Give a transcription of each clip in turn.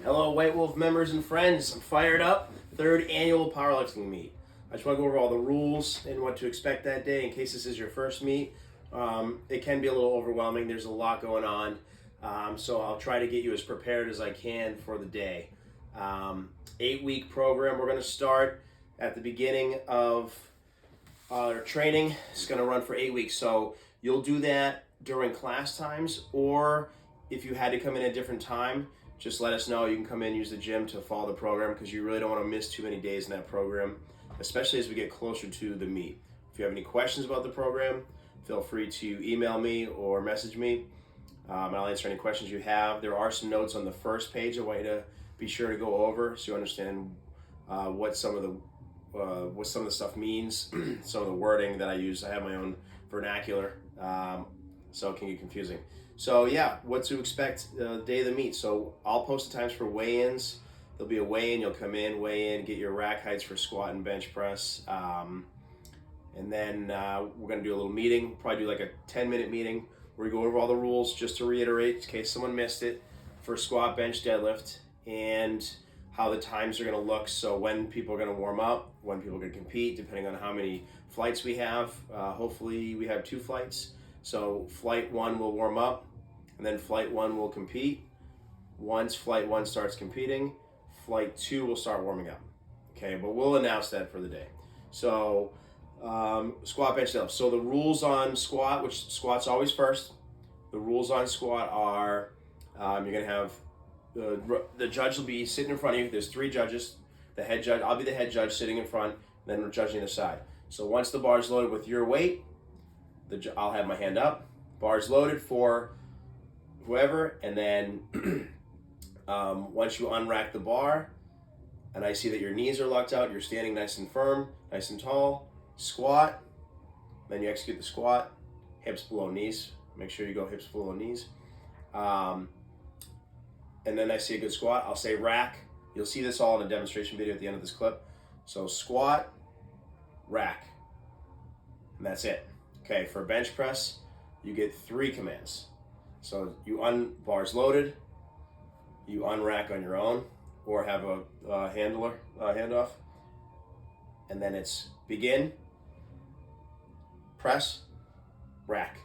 Hello, White Wolf members and friends. I'm fired up. Third annual powerlifting meet. I just want to go over all the rules and what to expect that day in case this is your first meet. It can be a little overwhelming. There's a lot going on. So I'll try to get you as prepared as I can for the day. 8-week program. We're going to start at the beginning of our training. It's going to run for 8 weeks. So you'll do that during class times, or if you had to come in at a different time, just let us know. You can come in, use the gym to follow the program, because you really don't want to miss too many days in that program, especially as we get closer to the meet. If you have any questions about the program, feel free to email me or message me, and I'll answer any questions you have. There are some notes on the first page I want you to be sure to go over so you understand what some of the stuff means, some of the wording that I use. I have my own vernacular, so it can get confusing. So yeah, what to expect the day of the meet. So I'll post the times for weigh-ins. There'll be a weigh-in. You'll come in, weigh in, get your rack heights for squat and bench press, and then we're going to do a little meeting. We'll probably do like a 10-minute meeting where we go over all the rules, just to reiterate in case someone missed it, for squat, bench, deadlift, and how the times are going to look. So when people are going to warm up, when people are going to compete, depending on how many flights we have. Hopefully we have 2 flights. So flight 1 will warm up, and then flight 1 will compete. Once flight 1 starts competing, flight 2 will start warming up. Okay, but we'll announce that for the day. So squat, bench, deadlift. So the rules on squat, which squat's always first. The rules on squat are you're gonna have the judge will be sitting in front of you. There's 3 judges. The head judge, I'll be the head judge sitting in front, and then judging the side. So once the bar is loaded with your weight, I'll have my hand up. Bar's loaded for whoever, and then once you unrack the bar, and I see that your knees are locked out, you're standing nice and firm, nice and tall. Squat. Then you execute the squat. Hips below knees. Make sure you go hips below knees. And then I see a good squat. I'll say rack. You'll see this all in a demonstration video at the end of this clip. So squat, rack, and that's it. Okay, for bench press, you get 3 commands. So bar's loaded, you unrack on your own, or have a handoff, and then it's begin, press, rack.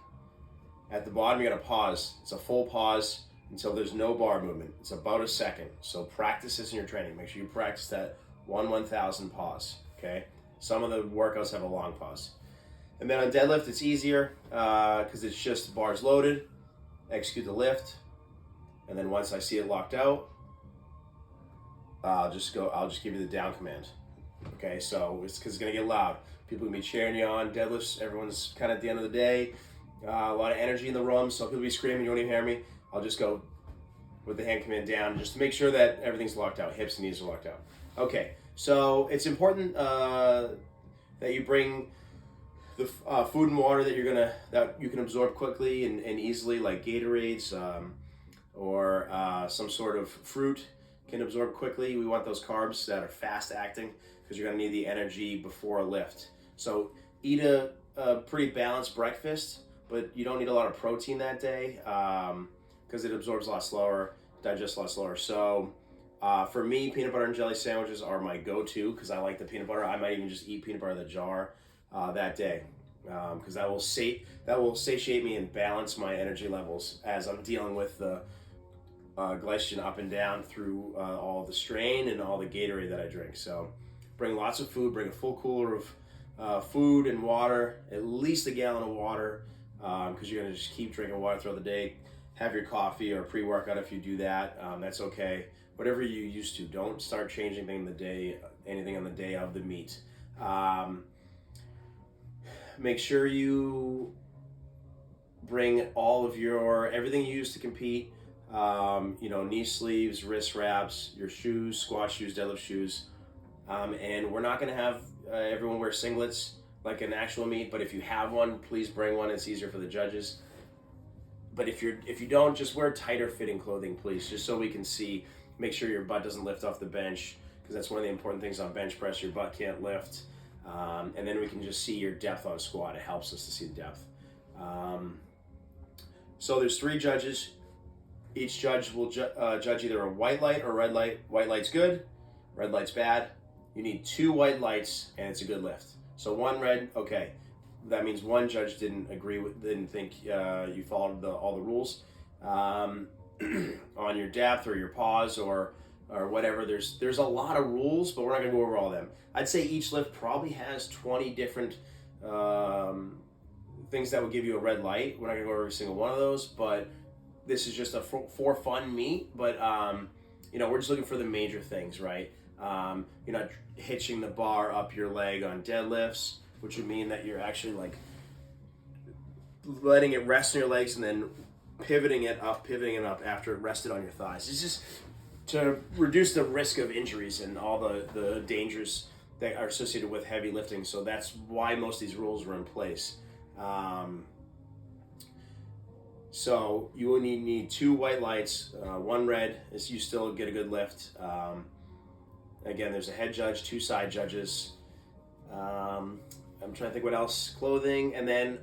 At the bottom, you're gonna pause. It's a full pause until there's no bar movement. It's about a second. So practice this in your training. Make sure you practice that 1/1000 pause. Okay. Some of the workouts have a long pause. And then on deadlift, it's easier because it's just bars loaded, execute the lift, and then once I see it locked out, I'll just give you the down command. Okay, so it's because it's gonna get loud. People will be cheering you on. Deadlifts, everyone's kind of at the end of the day. A lot of energy in the room, so people will be screaming, you won't even hear me. I'll just go with the hand command down just to make sure that everything's locked out, hips and knees are locked out. Okay, so it's important that you bring the food and water that you can absorb quickly and easily, like Gatorades or some sort of fruit can absorb quickly. We want those carbs that are fast acting because you're gonna need the energy before a lift. So eat a pretty balanced breakfast, but you don't need a lot of protein that day because it absorbs a lot slower, digests a lot slower. So for me, peanut butter and jelly sandwiches are my go-to because I like the peanut butter. I might even just eat peanut butter in the jar that day because that will satiate me and balance my energy levels as I'm dealing with the glycogen up and down through all the strain and all the Gatorade that I drink. So bring lots of food, bring a full cooler of food and water, at least a gallon of water, because you're gonna just keep drinking water throughout the day. Have your coffee or pre-workout if you do that, that's okay. Whatever you used to, don't start changing anything on the day of the meet. Make sure you bring all of everything you use to compete. Knee sleeves, wrist wraps, your shoes, squat shoes, deadlift shoes, and we're not going to have everyone wear singlets like an actual meet, but if you have one, please bring one. It's easier for the judges. But if you don't, just wear tighter fitting clothing, please, just so we can see. Make sure your butt doesn't lift off the bench, because that's one of the important things on bench press. Your butt can't lift, and then we can just see your depth on squat. It helps us to see the depth. So there's 3 judges. Each judge will judge either a white light or a red light. White light's good, red light's bad. You need 2 white lights and it's a good lift. So 1 red, okay. That means 1 judge didn't think you followed all the rules on your depth or your pause or whatever. There's a lot of rules, but we're not gonna go over all of them. I'd say each lift probably has 20 different things that would give you a red light. We're not gonna go over every single one of those, but this is just a for fun meet. But you know, we're just looking for the major things, right? You're not hitching the bar up your leg on deadlifts, which would mean that you're actually like letting it rest on your legs and then pivoting it up after it rested on your thighs. It's just to reduce the risk of injuries and all the dangers that are associated with heavy lifting. So that's why most of these rules were in place. So you will need 2 white lights, 1 red, is you still get a good lift. Again, there's a head judge, 2 side judges. I'm trying to think what else. Clothing, and then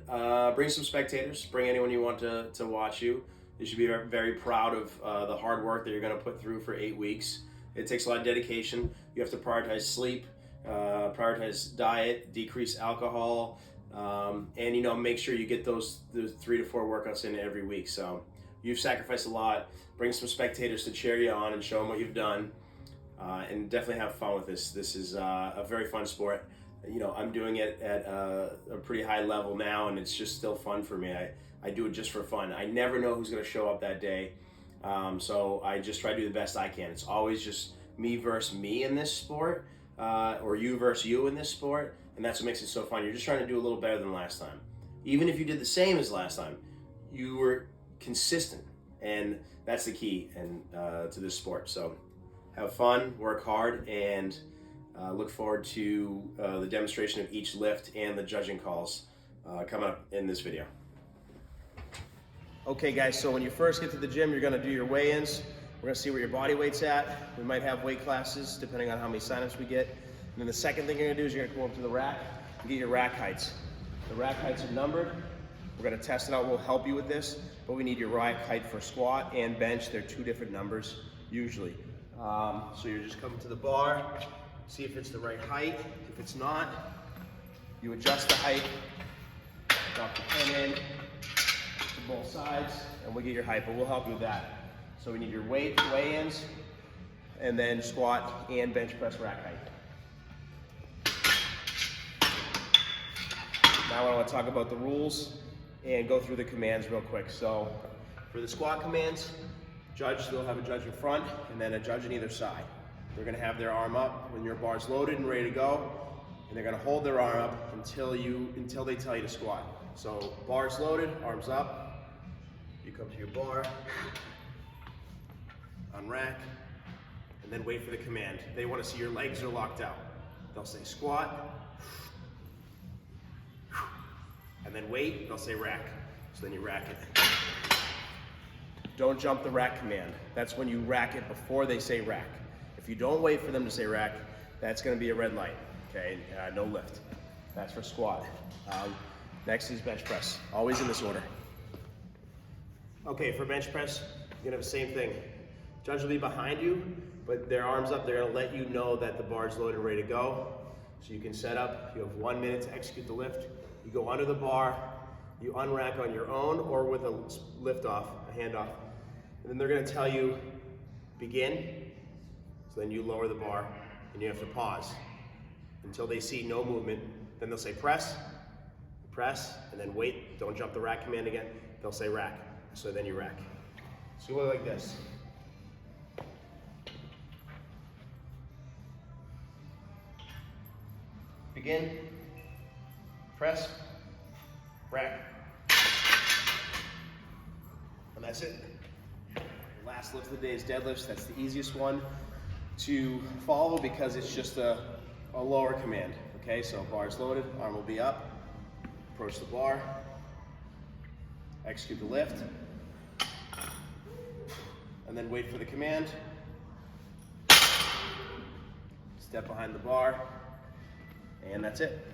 bring some spectators. Bring anyone you want to watch you. You should be very proud of the hard work that you're going to put through for 8 weeks. It takes a lot of dedication. You have to prioritize sleep, prioritize diet, decrease alcohol, and you know, make sure you get those 3 to 4 workouts in every week. So you've sacrificed a lot. Bring some spectators to cheer you on and show them what you've done, and definitely have fun with this. This is a very fun sport. You know, I'm doing it at a pretty high level now, and it's just still fun for me. I do it just for fun. I never know who's going to show up that day, so I just try to do the best I can. It's always just me versus me in this sport, or you versus you in this sport, and that's what makes it so fun. You're just trying to do a little better than last time. Even if you did the same as last time, you were consistent, and that's the key to this sport. So have fun, work hard, and look forward to the demonstration of each lift and the judging calls coming up in this video. Okay guys, so when you first get to the gym, you're gonna do your weigh-ins. We're gonna see where your body weight's at. We might have weight classes depending on how many signups we get. And then the second thing you're gonna do is you're gonna go up to the rack and get your rack heights. The rack heights are numbered. We're gonna test it out, we'll help you with this, but we need your rack height for squat and bench. They're 2 different numbers, usually. So you're just coming to the bar, see if it's the right height. If it's not, you adjust the height, drop the pen in to both sides, and we'll get your height, but we'll help you with that. So we need your weigh-ins, and then squat and bench press rack height. Now I want to talk about the rules and go through the commands real quick. So for the squat commands, they'll have a judge in front and then a judge on either side. They're gonna have their arm up when your bar's loaded and ready to go, and they're gonna hold their arm up until they tell you to squat. So bar's loaded, arms up, you come to your bar, unrack, and then wait for the command. They wanna see your legs are locked out. They'll say squat, and then wait, they'll say rack. So then you rack it. Don't jump the rack command. That's when you rack it before they say rack. If you don't wait for them to say rack, that's gonna be a red light, okay? No lift. That's for squat. Next is bench press, always in this order. Okay, for bench press, you're gonna have the same thing. Judge will be behind you, but their arms up, they're gonna let you know that the bar's loaded and ready to go. So you can set up, you have 1 minute to execute the lift. You go under the bar, you unrack on your own or with a lift off, a hand off. And then they're gonna tell you, begin. So then you lower the bar and you have to pause until they see no movement. Then they'll say press, and then wait. Don't jump the rack command again. They'll say rack, so then you rack. So you go like this. Begin, press, rack. And that's it. Last lift of the day is deadlifts. That's the easiest one to follow because it's just a lower command. Okay, so bar's loaded, arm will be up, approach the bar, execute the lift, and then wait for the command. Step behind the bar, and that's it.